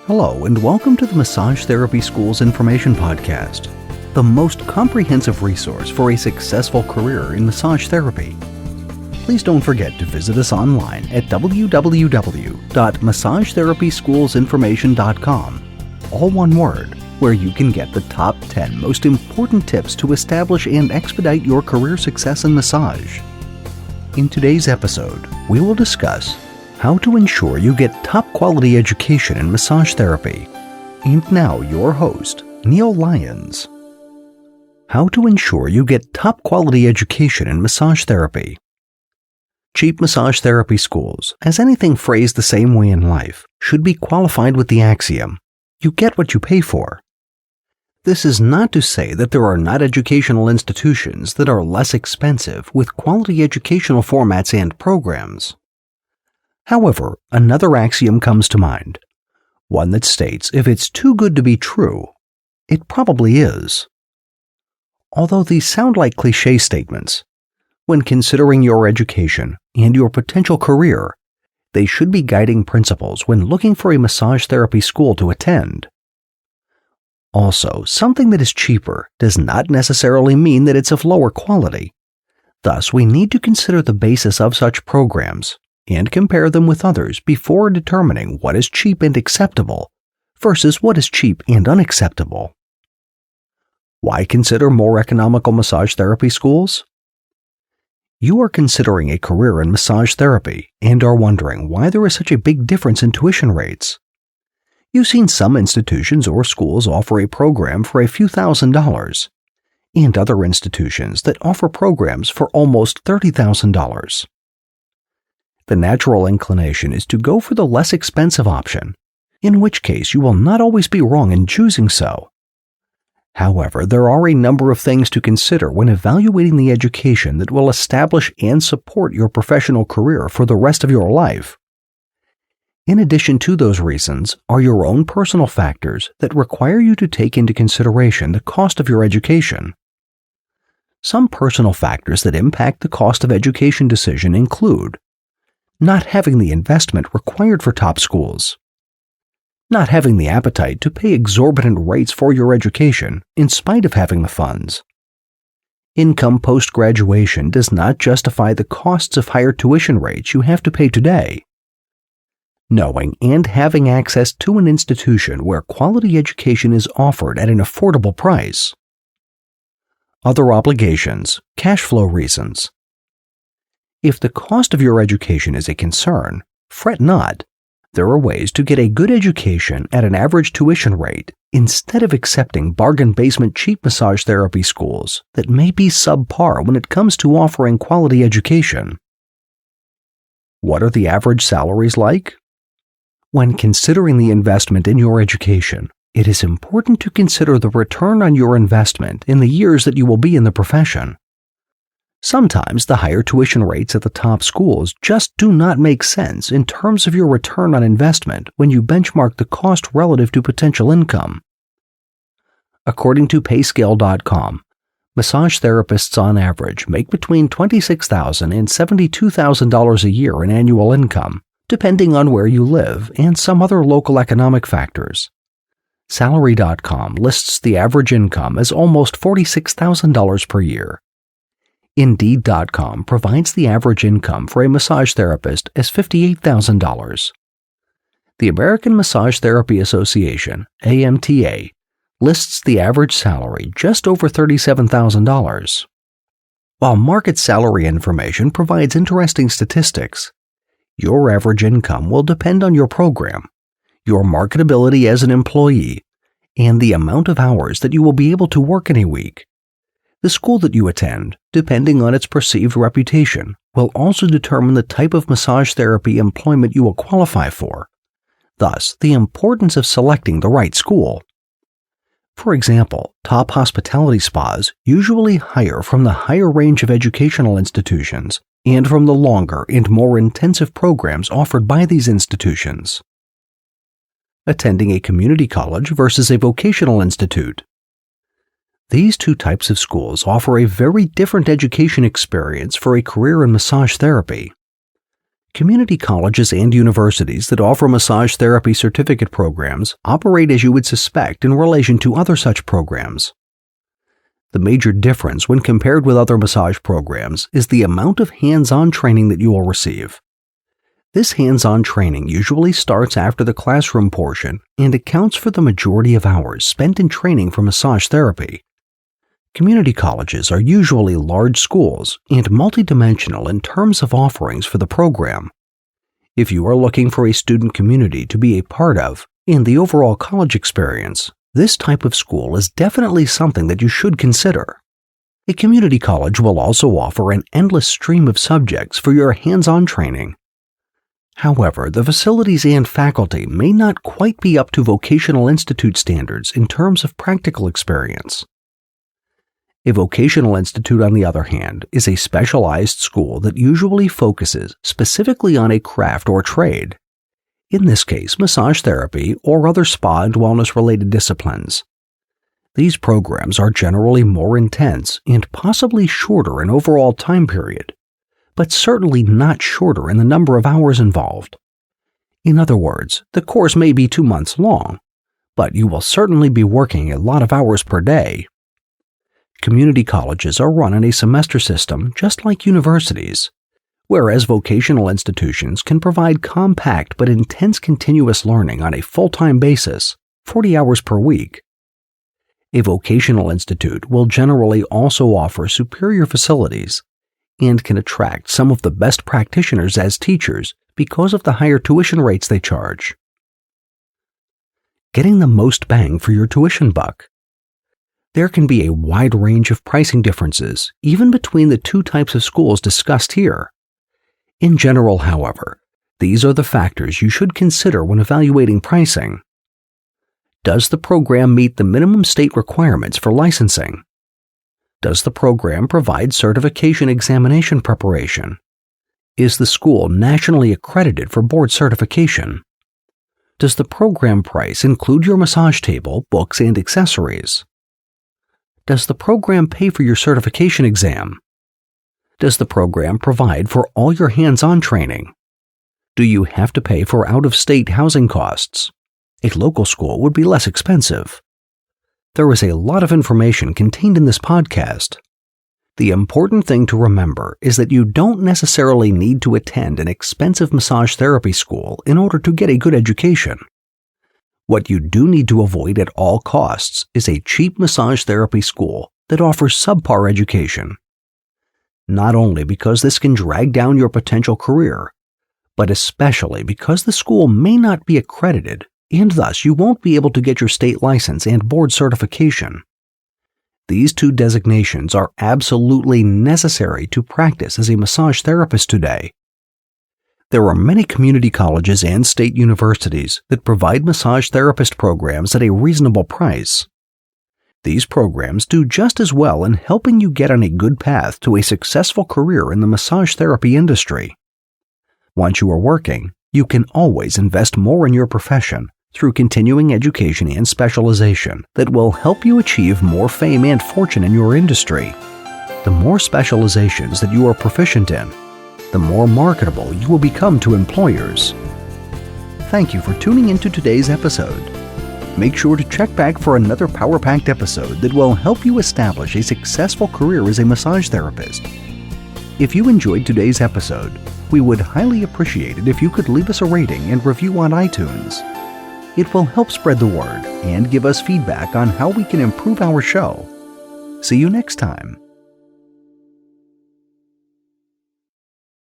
Hello, and welcome to the Massage Therapy School's Information Podcast, the most comprehensive resource for a successful career in massage therapy. Please don't forget to visit us online at www.massagetherapyschoolsinformation.com, all one word, where you can get the top 10 most important tips to establish and expedite your career success in massage. In today's episode, we will discuss how to ensure you get top quality education in massage therapy. And now your host, Neil Lyons. How to ensure you get top quality education in massage therapy. Cheap massage therapy schools, as anything phrased the same way in life, should be qualified with the axiom, you get what you pay for. This is not to say that there are not educational institutions that are less expensive with quality educational formats and programs. However, another axiom comes to mind, one that states if it's too good to be true, it probably is. Although these sound like cliché statements, when considering your education and your potential career, they should be guiding principles when looking for a massage therapy school to attend. Also, something that is cheaper does not necessarily mean that it's of lower quality. Thus, we need to consider the basis of such programs and compare them with others before determining what is cheap and acceptable versus what is cheap and unacceptable. Why consider more economical massage therapy schools? You are considering a career in massage therapy and are wondering why there is such a big difference in tuition rates. You've seen some institutions or schools offer a program for a few $1,000s, and other institutions that offer programs for almost $30,000. The natural inclination is to go for the less expensive option, in which case you will not always be wrong in choosing so. However, there are a number of things to consider when evaluating the education that will establish and support your professional career for the rest of your life. In addition to those reasons are your own personal factors that require you to take into consideration the cost of your education. Some personal factors that impact the cost of education decision include not having the investment required for top schools, not having the appetite to pay exorbitant rates for your education in spite of having the funds. Income post-graduation does not justify the costs of higher tuition rates you have to pay today. Knowing and having access to an institution where quality education is offered at an affordable price. Other obligations, cash flow reasons. If the cost of your education is a concern, fret not. There are ways to get a good education at an average tuition rate instead of accepting bargain basement cheap massage therapy schools that may be subpar when it comes to offering quality education. What are the average salaries like? When considering the investment in your education, it is important to consider the return on your investment in the years that you will be in the profession. Sometimes the higher tuition rates at the top schools just do not make sense in terms of your return on investment when you benchmark the cost relative to potential income. According to payscale.com, massage therapists on average make between $26,000 and $72,000 a year in annual income, depending on where you live and some other local economic factors. Salary.com lists the average income as almost $46,000 per year. Indeed.com provides the average income for a massage therapist as $58,000. The American Massage Therapy Association, AMTA, lists the average salary just over $37,000. While market salary information provides interesting statistics, your average income will depend on your program, your marketability as an employee, and the amount of hours that you will be able to work in a week. The school that you attend, depending on its perceived reputation, will also determine the type of massage therapy employment you will qualify for, thus the importance of selecting the right school. For example, top hospitality spas usually hire from the higher range of educational institutions and from the longer and more intensive programs offered by these institutions. Attending a community college versus a vocational institute. These two types of schools offer a very different education experience for a career in massage therapy. Community colleges and universities that offer massage therapy certificate programs operate as you would suspect in relation to other such programs. The major difference when compared with other massage programs is the amount of hands-on training that you will receive. This hands-on training usually starts after the classroom portion and accounts for the majority of hours spent in training for massage therapy. Community colleges are usually large schools and multidimensional in terms of offerings for the program. If you are looking for a student community to be a part of in the overall college experience, this type of school is definitely something that you should consider. A community college will also offer an endless stream of subjects for your hands-on training. However, the facilities and faculty may not quite be up to vocational institute standards in terms of practical experience. A vocational institute, on the other hand, is a specialized school that usually focuses specifically on a craft or trade. In this case, massage therapy or other spa and wellness-related disciplines. These programs are generally more intense and possibly shorter in overall time period, but certainly not shorter in the number of hours involved. In other words, the course may be 2 months long, but you will certainly be working a lot of hours per day. Community colleges are run in a semester system just like universities, whereas vocational institutions can provide compact but intense continuous learning on a full-time basis, 40 hours per week. A vocational institute will generally also offer superior facilities and can attract some of the best practitioners as teachers because of the higher tuition rates they charge. Getting the most bang for your tuition buck. There can be a wide range of pricing differences even between the two types of schools discussed here. In general, however, these are the factors you should consider when evaluating pricing. Does the program meet the minimum state requirements for licensing? Does the program provide certification examination preparation? Is the school nationally accredited for board certification? Does the program price include your massage table, books, and accessories? Does the program pay for your certification exam? Does the program provide for all your hands-on training? Do you have to pay for out-of-state housing costs? A local school would be less expensive. There is a lot of information contained in this podcast. The important thing to remember is that you don't necessarily need to attend an expensive massage therapy school in order to get a good education. What you do need to avoid at all costs is a cheap massage therapy school that offers subpar education. Not only because this can drag down your potential career, but especially because the school may not be accredited and thus you won't be able to get your state license and board certification. These two designations are absolutely necessary to practice as a massage therapist today. There are many community colleges and state universities that provide massage therapist programs at a reasonable price. These programs do just as well in helping you get on a good path to a successful career in the massage therapy industry. Once you are working, you can always invest more in your profession through continuing education and specialization that will help you achieve more fame and fortune in your industry. The more specializations that you are proficient in, the more marketable you will become to employers. Thank you for tuning into today's episode. Make sure to check back for another power-packed episode that will help you establish a successful career as a massage therapist. If you enjoyed today's episode, we would highly appreciate it if you could leave us a rating and review on iTunes. It will help spread the word and give us feedback on how we can improve our show. See you next time.